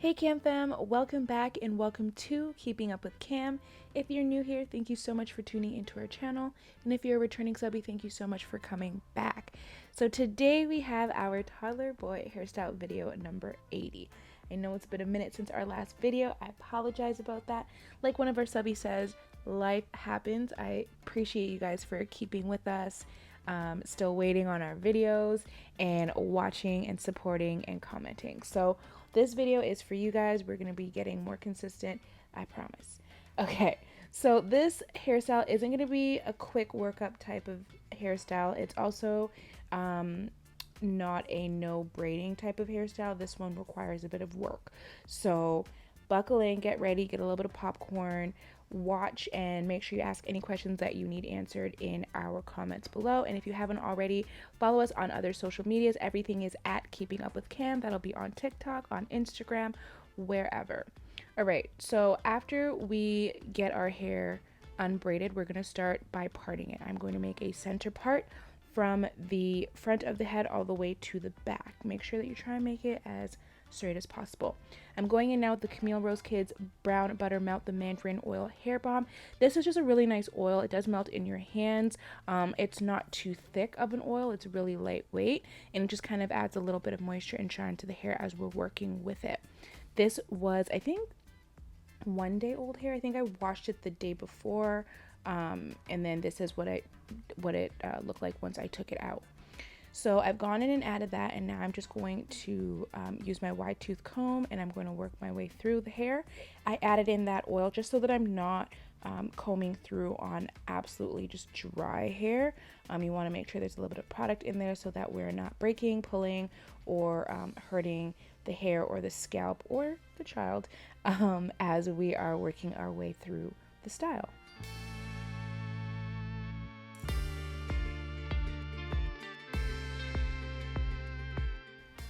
Hey Cam fam, welcome back and welcome to Keeping Up with Cam. If you're new here, thank you so much for tuning into our channel. And if you're a returning subby, thank you so much for coming back. So today we have our toddler boy hairstyle video number 80. I know it's been a minute since our last video. I apologize about that. Like one of our subbies says, life happens. I appreciate you guys for keeping with us. Still waiting on our videos and watching and supporting and commenting. So this video is for you guys. We're going to be getting more consistent, I promise. Okay, so this hairstyle isn't going to be a quick workup type of hairstyle. It's also not a no braiding type of hairstyle. This one requires a bit of work. So buckle in, get ready, get a little bit of popcorn, watch, and make sure you ask any questions that you need answered in our comments below. And if you haven't already, follow us on other social medias. Everything is at Keeping Up with Cam. That'll be on TikTok, on Instagram, wherever. All right, so after we get our hair unbraided, we're going to start by parting it. I'm going to make a center part from the front of the head all the way to the back. Make sure that you try and make it as straight as possible. I'm going in now with the Camille Rose Kids Brown Butter Melt the Mandarine Oil Hair Balm. This is just a really nice oil. It does melt in your hands. It's not too thick of an oil. It's really lightweight, and it just kind of adds a little bit of moisture and shine to the hair as we're working with it. This was, I think, 1 day old hair. I think I washed it the day before, and then this is what it looked like once I took it out. So I've gone in and added that, and now I'm just going to use my wide tooth comb, and I'm going to work my way through the hair. I added in that oil just so that I'm not combing through on absolutely just dry hair. You want to make sure there's a little bit of product in there so that we're not breaking, pulling, or hurting the hair or the scalp or the child as we are working our way through the style.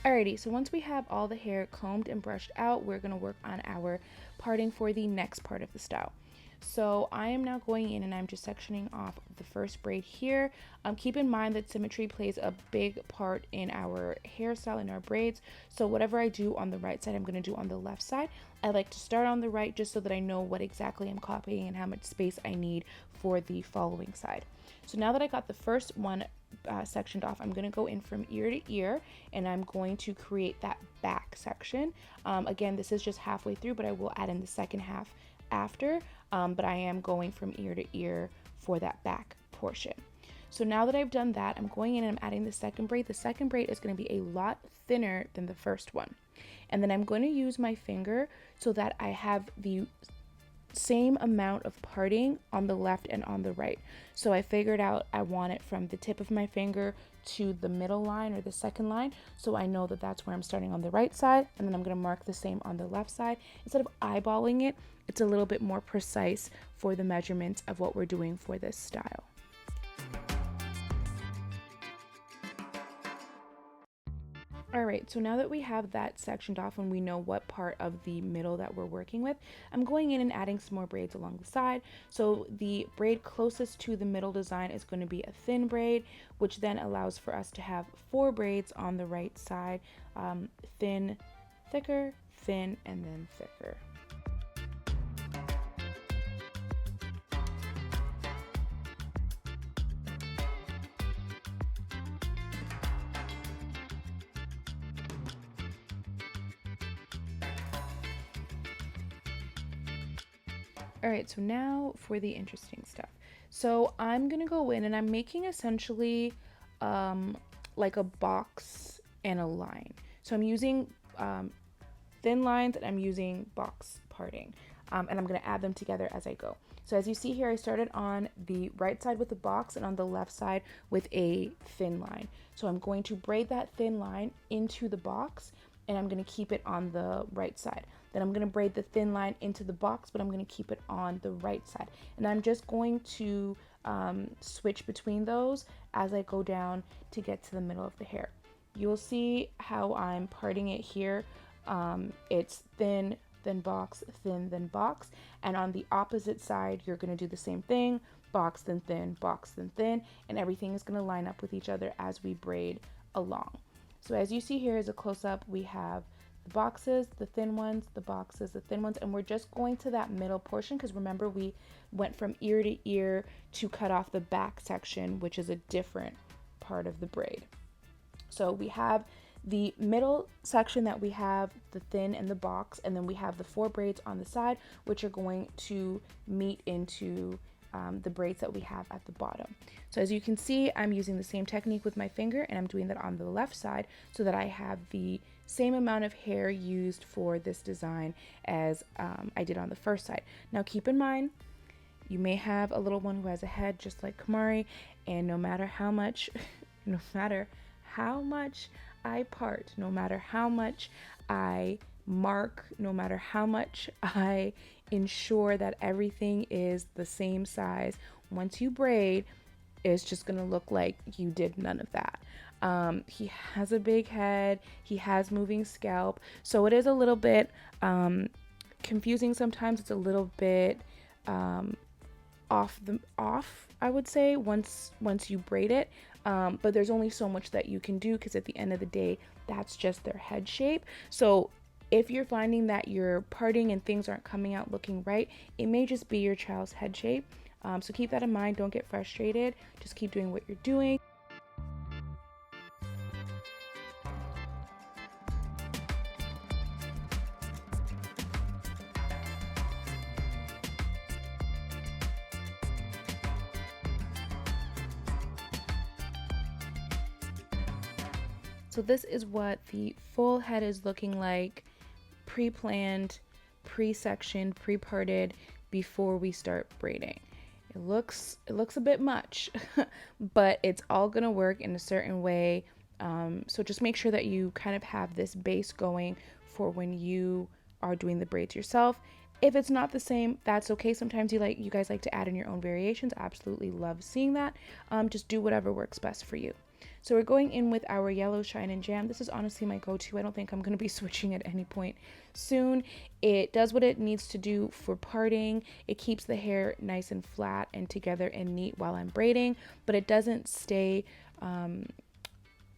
Alrighty, so once we have all the hair combed and brushed out, we're going to work on our parting for the next part of the style. So I am now going in and I'm just sectioning off the first braid here. Keep in mind that symmetry plays a big part in our hairstyle and our braids. So whatever I do on the right side, I'm going to do on the left side. I like to start on the right just so that I know what exactly I'm copying and how much space I need for the following side. So now that I got the first one sectioned off, I'm going to go in from ear to ear and I'm going to create that back section. Again, this is just halfway through, but I will add in the second half after, but I am going from ear to ear for that back portion. So now that I've done that, I'm going in and I'm adding the second braid. The second braid is going to be a lot thinner than the first one. And then I'm going to use my finger so that I have the same amount of parting on the left and on the right. So I figured out I want it from the tip of my finger to the middle line or the second line, so I know that that's where I'm starting on the right side, and then I'm going to mark the same on the left side. Instead of eyeballing it, it's a little bit more precise for the measurements of what we're doing for this style. Alright, so now that we have that sectioned off and we know what part of the middle that we're working with, I'm going in and adding some more braids along the side. So the braid closest to the middle design is going to be a thin braid, which then allows for us to have 4 braids on the right side. Thin, thicker, thin, and then thicker. All right, so now for the interesting stuff. So I'm gonna go in and I'm making essentially like a box and a line. So I'm using thin lines and I'm using box parting, and I'm gonna add them together as I go. So as you see here, I started on the right side with a box and on the left side with a thin line. So I'm going to braid that thin line into the box and I'm going to keep it on the right side. Then I'm going to braid the thin line into the box, but I'm going to keep it on the right side. And I'm just going to switch between those as I go down to get to the middle of the hair. You'll see how I'm parting it here. It's thin, then box, thin, then box. And on the opposite side, you're going to do the same thing. Box, then thin, box, then thin. And everything is going to line up with each other as we braid along. So as you see here as a close-up, we have the boxes, the thin ones, the boxes, the thin ones, and we're just going to that middle portion because remember we went from ear to ear to cut off the back section, which is a different part of the braid. So we have the middle section that we have the thin and the box, and then we have the 4 braids on the side, which are going to meet into the braids that we have at the bottom. So as you can see, I'm using the same technique with my finger, and I'm doing that on the left side so that I have the same amount of hair used for this design as I did on the first side. Now keep in mind, you may have a little one who has a head just like Kamari, and no matter how much, no matter how much I part, no matter how much I mark, no matter how much I ensure that everything is the same size, once you braid, it's just gonna look like you did none of that. He has a big head, he has moving scalp, so it is a little bit confusing sometimes. It's a little bit off, I would say, once you braid it, but there's only so much that you can do because at the end of the day, that's just their head shape. So if you're finding that you're parting and things aren't coming out looking right, it may just be your child's head shape. So keep that in mind. Don't get frustrated. Just keep doing what you're doing. So this is what the full head is looking like, pre-planned, pre-sectioned, pre-parted before we start braiding. It looks a bit much, but it's all gonna work in a certain way. So just make sure that you kind of have this base going for when you are doing the braids yourself. If it's not the same, that's okay. Sometimes you guys like to add in your own variations. I absolutely love seeing that. Just do whatever works best for you. So we're going in with our yellow shine and jam. This is honestly my go-to. I don't think I'm going to be switching at any point soon. It does what it needs to do for parting. It keeps the hair nice and flat and together and neat while I'm braiding, but it doesn't stay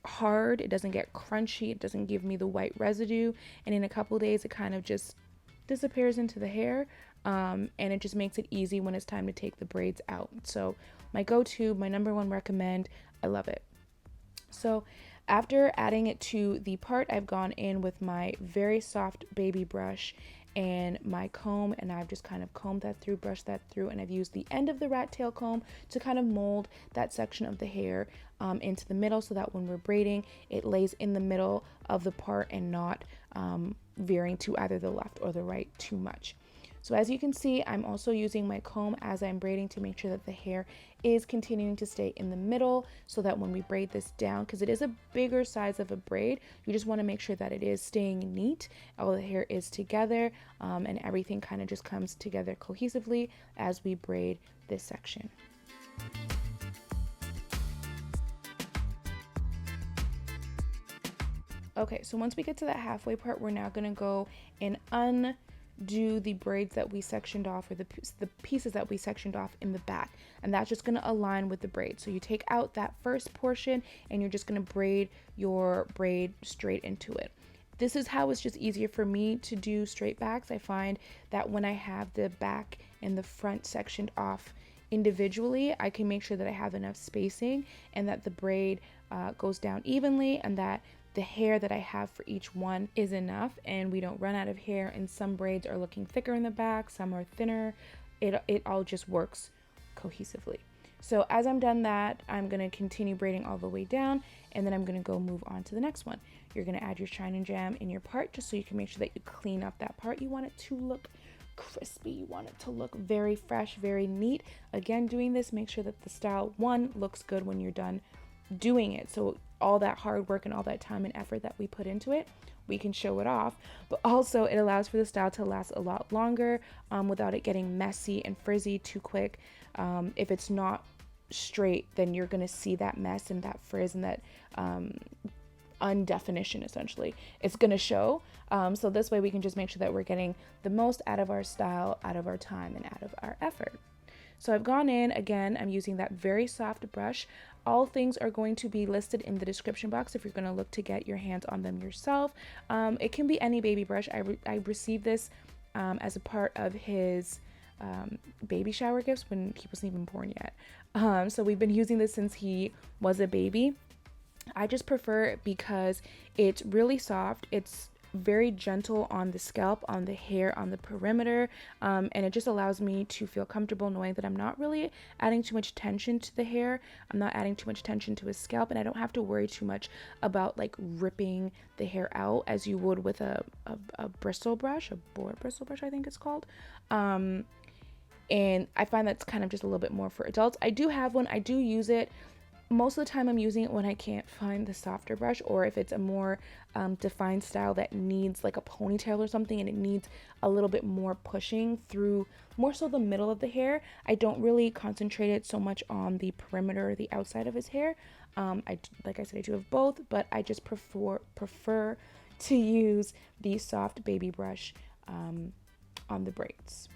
hard. It doesn't get crunchy. It doesn't give me the white residue. And in a couple days, it kind of just disappears into the hair. And it just makes it easy when it's time to take the braids out. So my go-to, my number one recommend, I love it. So after adding it to the part, I've gone in with my very soft baby brush and my comb, and I've just kind of combed that through, brushed that through, and I've used the end of the rat tail comb to kind of mold that section of the hair into the middle so that when we're braiding, it lays in the middle of the part and not veering to either the left or the right too much. So as you can see, I'm also using my comb as I'm braiding to make sure that the hair is continuing to stay in the middle so that when we braid this down, because it is a bigger size of a braid, you just want to make sure that it is staying neat, all the hair is together, and everything kind of just comes together cohesively as we braid this section. Okay, so once we get to that halfway part, we're now going to go and undo the braids that we sectioned off, or the pieces that we sectioned off in the back, and that's just going to align with the braid. So you take out that first portion and you're just going to braid your braid straight into it. This is how it's just easier for me to do straight backs. I find that when I have the back and the front sectioned off individually, I can make sure that I have enough spacing and that the braid goes down evenly, and that the hair that I have for each one is enough and we don't run out of hair. And some braids are looking thicker in the back, some are thinner. It all just works cohesively. So as I'm done that, I'm going to continue braiding all the way down, and then I'm going to go move on to the next one. You're going to add your shine and jam in your part just so you can make sure that you clean up that part. You want it to look crispy. You want it to look very fresh, very neat. Again, doing this, make sure that the style one looks good when you're done doing it. So all that hard work and all that time and effort that we put into it, we can show it off, but also it allows for the style to last a lot longer without it getting messy and frizzy too quick. If it's not straight, then you're gonna see that mess and that frizz and that undefinition, essentially. It's gonna show. So this way we can just make sure that we're getting the most out of our style, out of our time, and out of our effort. So I've gone in, again, I'm using that very soft brush. All things are going to be listed in the description box if you're going to look to get your hands on them yourself. It can be any baby brush. I received this as a part of his baby shower gifts when he wasn't even born yet. So we've been using this since he was a baby. I just prefer it because it's really soft. It's very gentle on the scalp, on the hair, on the perimeter, and it just allows me to feel comfortable knowing that I'm not really adding too much tension to the hair. I'm not adding too much tension to his scalp, and I don't have to worry too much about like ripping the hair out as you would with a bristle brush, a boar bristle brush I think it's called. And I find that's kind of just a little bit more for adults. I do have one. I do use it. Most of the time I'm using it when I can't find the softer brush, or if it's a more defined style that needs like a ponytail or something and it needs a little bit more pushing through more so the middle of the hair. I don't really concentrate it so much on the perimeter or the outside of his hair. Like I said, I do have both, but I just prefer to use the soft baby brush on the braids.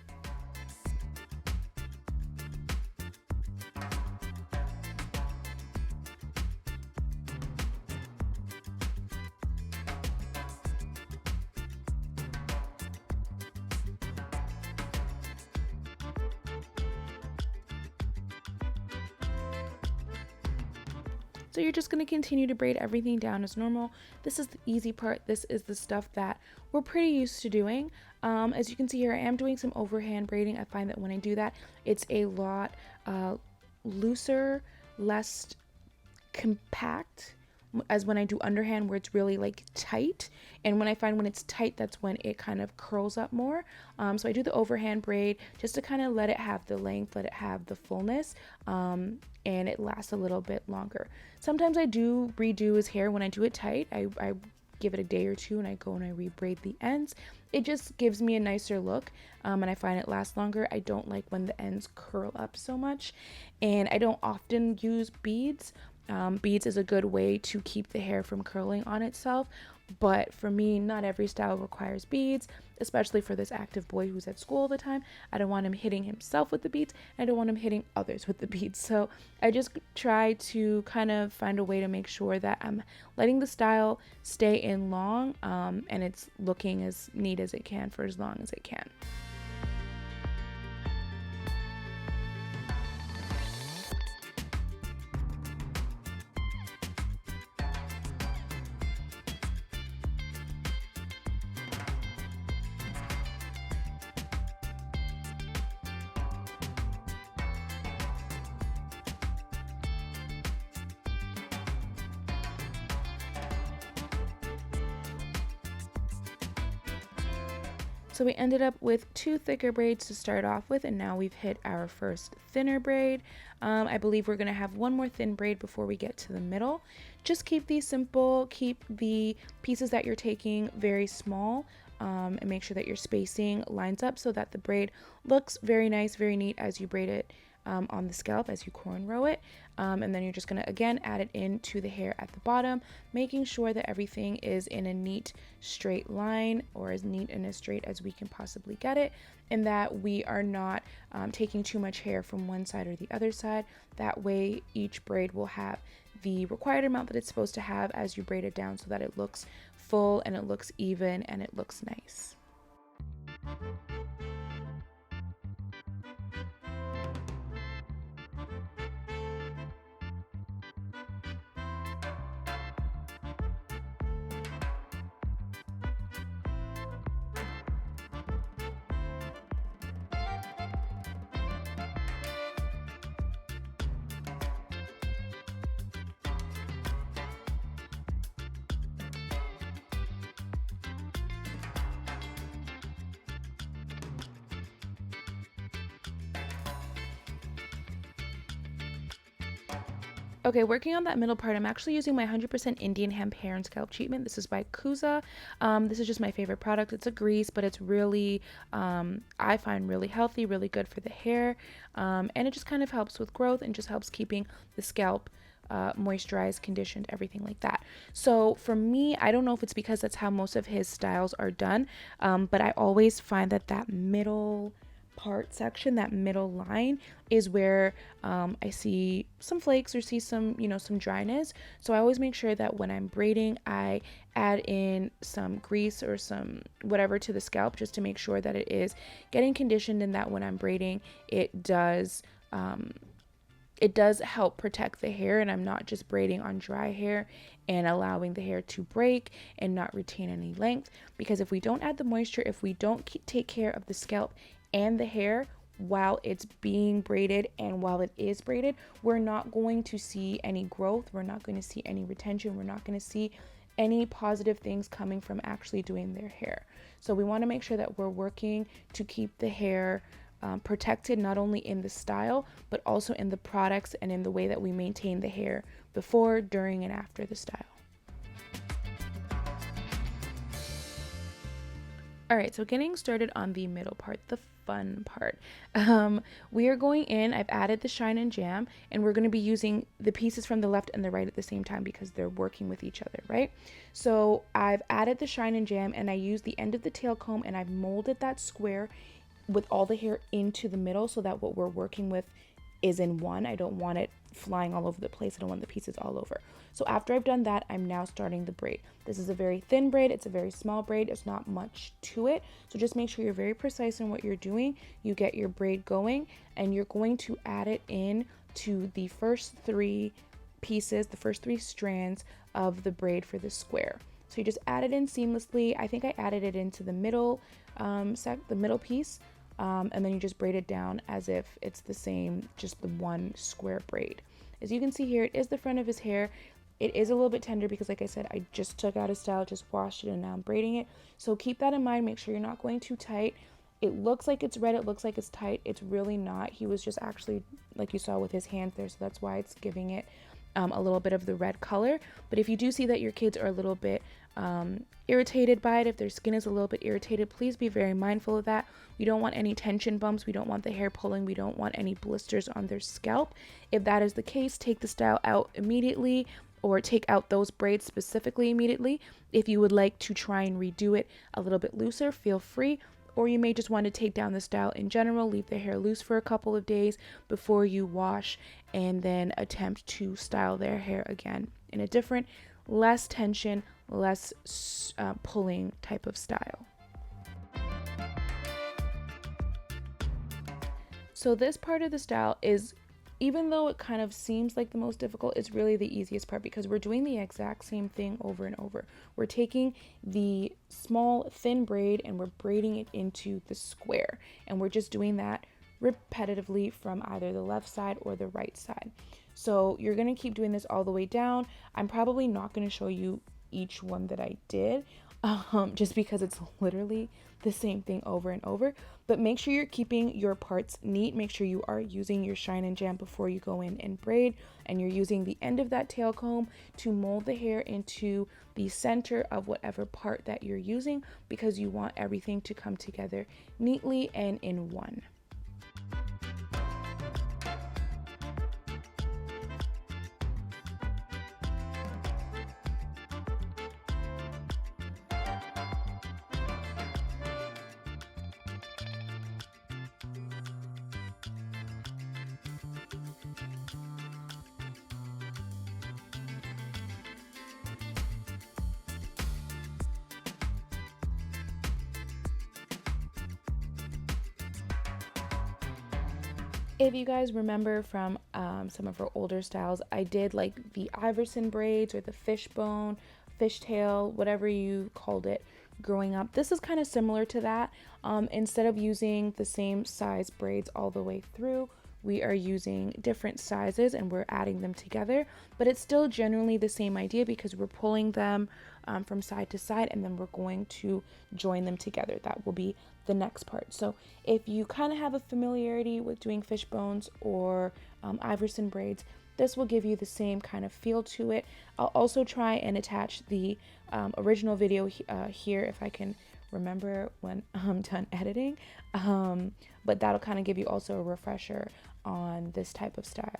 So you're just going to continue to braid everything down as normal. This is the easy part. This is the stuff that we're pretty used to doing. As you can see here, I am doing some overhand braiding. I find that when I do that, it's a lot looser, less compact as when I do underhand, where it's really like tight. And when I find when it's tight, that's when it kind of curls up more. So I do the overhand braid just to kind of let it have the length, let it have the fullness, and it lasts a little bit longer. Sometimes I do redo his hair when I do it tight. I give it a day or two and I go and I rebraid the ends. It just gives me a nicer look, and I find it lasts longer. I don't like when the ends curl up so much, and I don't often use beads. Beads is a good way to keep the hair from curling on itself, but for me, not every style requires beads, especially for this active boy who's at school all the time. I don't want him hitting himself with the beads. I don't want him hitting others with the beads. So I just try to kind of find a way to make sure that I'm letting the style stay in long, and it's looking as neat as it can for as long as it can. So we ended up with 2 thicker braids to start off with, and now we've hit our first thinner braid. I believe we're going to have one more thin braid before we get to the middle. Just keep these simple, keep the pieces that you're taking very small, and make sure that your spacing lines up so that the braid looks very nice, very neat as you braid it on the scalp, as you cornrow it. And then you're just going to again add it into the hair at the bottom, making sure that everything is in a neat straight line, or as neat and as straight as we can possibly get it, and that we are not taking too much hair from one side or the other side. That way each braid will have the required amount that it's supposed to have as you braid it down, so that it looks full and it looks even and it looks nice. Okay, working on that middle part, I'm actually using my 100% Indian hemp hair and scalp treatment. This is by Kuza. This is just my favorite product. It's a grease, but it's really, I find really healthy, really good for the hair. And it just kind of helps with growth and just helps keeping the scalp moisturized, conditioned, everything like that. So for me, I don't know if it's because that's how most of his styles are done, but I always find that that middle part section, that middle line, is where I see some flakes or see some, some dryness. So I always make sure that when I'm braiding, I add in some grease or some whatever to the scalp, just to make sure that it is getting conditioned, and that when I'm braiding, it does help protect the hair, and I'm not just braiding on dry hair and allowing the hair to break and not retain any length. Because if we don't add the moisture, if we don't take care of the scalp and the hair while it's being braided and while it is braided, we're not going to see any growth, we're not going to see any retention, we're not going to see any positive things coming from actually doing their hair. So we want to make sure that we're working to keep the hair protected, not only in the style, but also in the products and in the way that we maintain the hair before, during, and after the style. All right, so getting started on the middle part, the fun part. We are going in, I've added the shine and jam, and we're going to be using the pieces from the left and the right at the same time because they're working with each other, right? So I've added the shine and jam, and I used the end of the tail comb, and I've molded that square with all the hair into the middle so that what we're working with is in one. I don't want it flying all over the place. I don't want the pieces all over. So after I've done that, I'm now starting the braid. This is a very thin braid. It's a very small braid. It's not much to it. So just make sure you're very precise in what you're doing. You get your braid going, and you're going to add it in to the first three pieces, the first three strands of the braid for the square. So you just add it in seamlessly. I think I added it into the middle, the middle piece. And then you just braid it down as if it's the same, just the one square braid. As you can see here, it is the front of his hair. It is a little bit tender because, like I said, I just took out his style, just washed it, and now I'm braiding it. So keep that in mind. Make sure you're not going too tight. It looks like it's red. It looks like it's tight. It's really not. He was just actually, like you saw with his hands there, so that's why it's giving it a little bit of the red color. But if you do see that your kids are a little bit irritated by it, if their skin is a little bit irritated, please be very mindful of that. We don't want any tension bumps. We don't want the hair pulling. We don't want any blisters on their scalp. If that is the case, take the style out immediately, or take out those braids specifically immediately. If you would like to try and redo it a little bit looser, feel free. Or you may just want to take down the style in general, leave the hair loose for a couple of days before you wash, and then attempt to style their hair again in a different, less tension, less pulling type of style. So this part of the style is, even though it kind of seems like the most difficult, it's really the easiest part because we're doing the exact same thing over and over. We're taking the small thin braid and we're braiding it into the square, and we're just doing that repetitively from either the left side or the right side. So you're going to keep doing this all the way down. I'm probably not going to show you each one that I did, just because it's literally the same thing over and over. But make sure you're keeping your parts neat. Make sure you are using your shine and jam before you go in and braid, and you're using the end of that tail comb to mold the hair into the center of whatever part that you're using, because you want everything to come together neatly and in one. If you guys remember from some of our older styles, I did like the Iverson braids or the fishbone, fishtail, whatever you called it growing up. This is kind of similar to that. Instead of using the same size braids all the way through, we are using different sizes and we're adding them together, but it's still generally the same idea because we're pulling them from side to side, and then we're going to join them together. That will be the next part. So if you kind of have a familiarity with doing fish bones or Iverson braids, this will give you the same kind of feel to it. I'll also try and attach the original video here if I can remember when I'm done editing, but that'll kind of give you also a refresher on this type of style.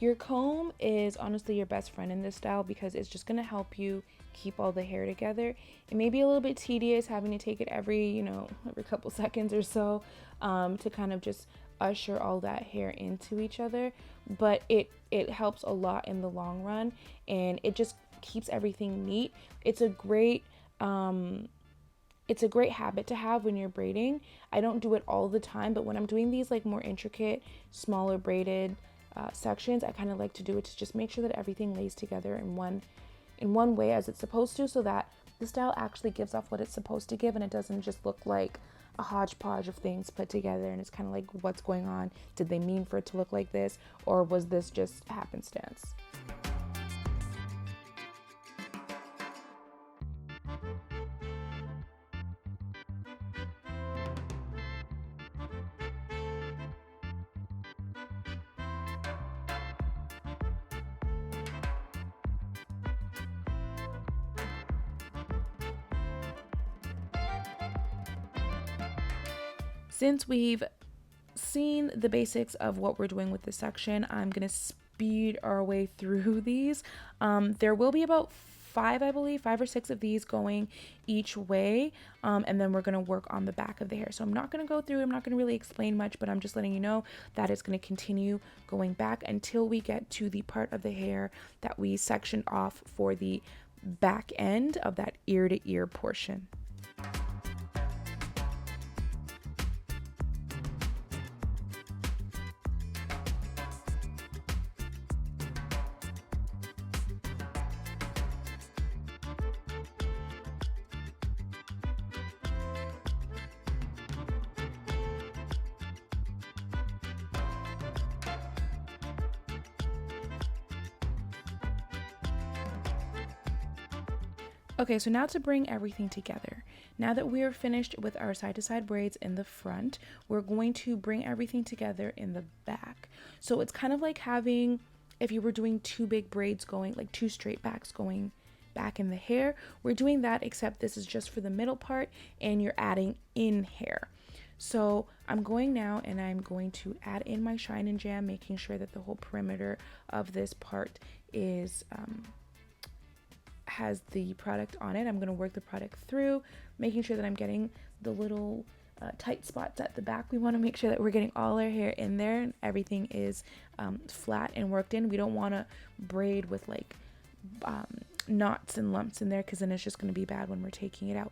Your comb is honestly your best friend in this style because it's just going to help you keep all the hair together. It may be a little bit tedious having to take it every couple seconds or so to kind of just usher all that hair into each other, but it helps a lot in the long run, and it just keeps everything neat. It's a great habit to have when you're braiding. I don't do it all the time, but when I'm doing these like more intricate, smaller braided sections, I kind of like to do it to just make sure that everything lays together in one way as it's supposed to, so that the style actually gives off what it's supposed to give, and it doesn't just look like a hodgepodge of things put together and it's kind of like, what's going on? Did they mean for it to look like this, or was this just happenstance? Since we've seen the basics of what we're doing with this section, I'm gonna speed our way through these. There will be about five, I believe, 5 or 6 of these going each way, and then we're gonna work on the back of the hair. So I'm not gonna go through, I'm not gonna really explain much, but I'm just letting you know that it's gonna continue going back until we get to the part of the hair that we sectioned off for the back end of that ear to ear portion. Okay, so now to bring everything together. Now that we are finished with our side-to-side braids in the front, we're going to bring everything together in the back. So it's kind of like having, if you were doing 2 big braids going, like 2 straight backs going back in the hair, we're doing that, except this is just for the middle part and you're adding in hair. So I'm going now and I'm going to add in my Shine and Jam, making sure that the whole perimeter of this part is has the product on it. I'm going to work the product through, making sure that I'm getting the little tight spots at the back. We want to make sure that we're getting all our hair in there and everything is flat and worked in. We don't want to braid with like knots and lumps in there, because then it's just going to be bad when we're taking it out.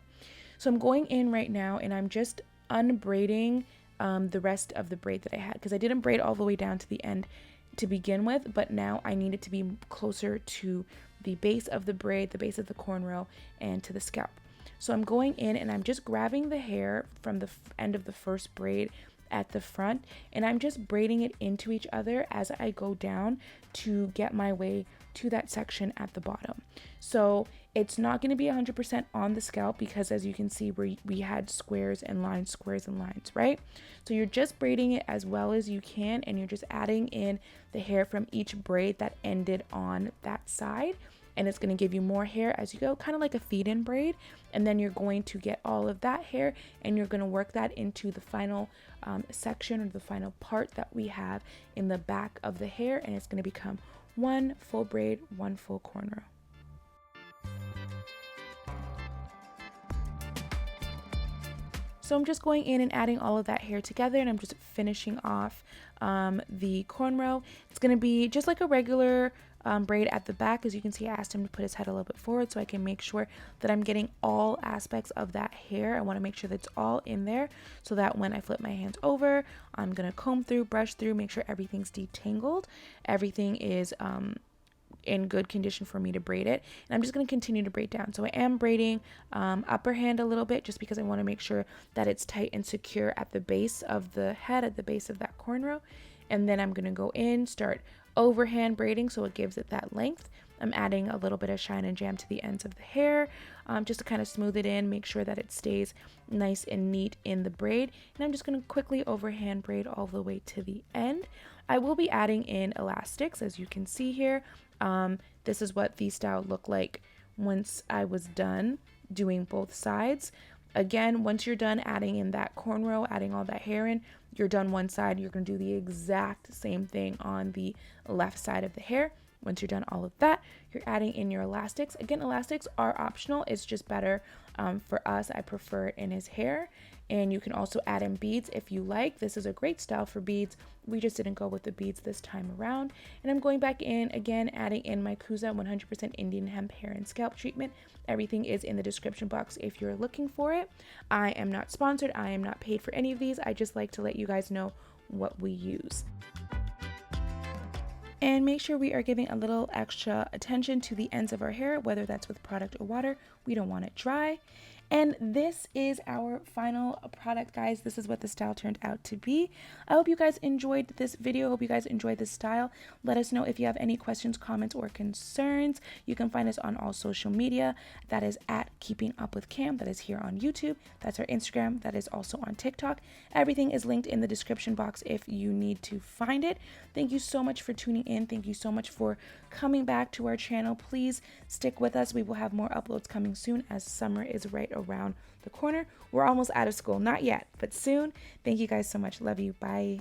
So I'm going in right now and I'm just unbraiding the rest of the braid that I had, because I didn't braid all the way down to the end to begin with, but now I need it to be closer to the base of the braid, the base of the cornrow, and to the scalp. So I'm going in and I'm just grabbing the hair from the end of the first braid at the front, and I'm just braiding it into each other as I go down to get my way to that section at the bottom. So it's not going to be 100% on the scalp, because as you can see, we had squares and lines, right? So you're just braiding it as well as you can, and you're just adding in the hair from each braid that ended on that side, and it's going to give you more hair as you go, kind of like a feed-in braid. And then you're going to get all of that hair and you're going to work that into the final section, or the final part that we have in the back of the hair, and it's going to become one full braid, one full cornrow. So I'm just going in and adding all of that hair together, and I'm just finishing off the cornrow. It's going to be just like a regular braid at the back. As you can see, I asked him to put his head a little bit forward so I can make sure that I'm getting all aspects of that hair. I want to make sure that it's all in there, so that when I flip my hands over, I'm going to comb through, brush through, make sure everything's detangled. Everything is in good condition for me to braid it, and I'm just going to continue to braid down. So I am braiding upper hand a little bit, just because I want to make sure that it's tight and secure at the base of the head, at the base of that cornrow. And then I'm going to go in, start overhand braiding so it gives it that length. I'm adding a little bit of Shine and Jam to the ends of the hair, just to kind of smooth it in, make sure that it stays nice and neat in the braid. And I'm just going to quickly overhand braid all the way to the end. I will be adding in elastics, as you can see here. This is what the style looked like once I was done doing both sides. Again, once you're done adding in that cornrow, adding all that hair in, you're done one side. You're going to do the exact same thing on the left side of the hair. Once you're done all of that, you're adding in your elastics. Again, elastics are optional. It's just better for us. I prefer it in his hair. And you can also add in beads if you like. This is a great style for beads. We just didn't go with the beads this time around. And I'm going back in again, adding in my Kuza 100% Indian hemp hair and scalp treatment. Everything is in the description box if you're looking for it. I am not sponsored. I am not paid for any of these. I just like to let you guys know what we use. And make sure we are giving a little extra attention to the ends of our hair, whether that's with product or water. We don't want it dry. And this is our final product, guys. This is what the style turned out to be. I hope you guys enjoyed this video. I hope you guys enjoyed this style. Let us know if you have any questions, comments, or concerns. You can find us on all social media. That is at Keeping Up with Cam. That is here on YouTube. That's our Instagram. That is also on TikTok. Everything is linked in the description box if you need to find it. Thank you so much for tuning in. Thank you so much for coming back to our channel. Please stick with us. We will have more uploads coming soon as summer is right around the corner. We're almost out of school. Not yet, but soon. Thank you guys so much. Love you. Bye.